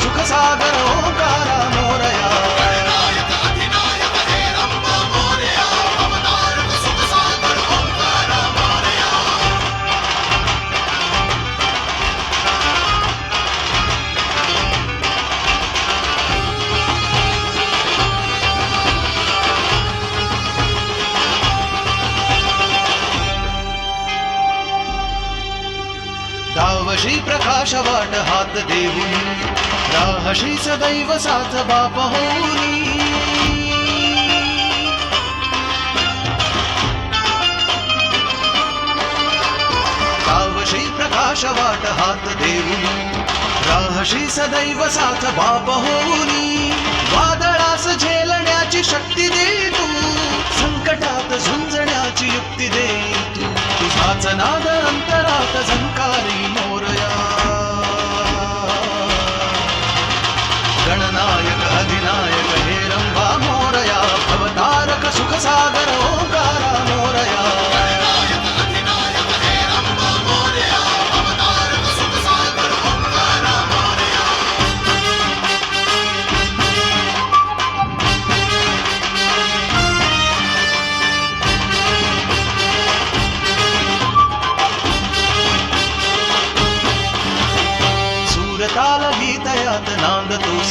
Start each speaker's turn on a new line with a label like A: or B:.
A: सुख सागर ओंकारा मोरया धावशी प्रकाश वाट हात देऊन राहशी सदैव साथ बाप होऊनी धावशी प्रकाश वाट हात देऊन राहशी सदैव साथ बाप होऊनी वादळास झेलण्याची शक्ती दे तू संकटात झुंजण्याची युक्ती दे तू तुझाच नाद अंतरात झंकारी मोरया गणनायक अधिनायक हे रंभा मोरया भवतारक सुख सागर ओंकारा मोरया सूरताल गीतयात नांदतो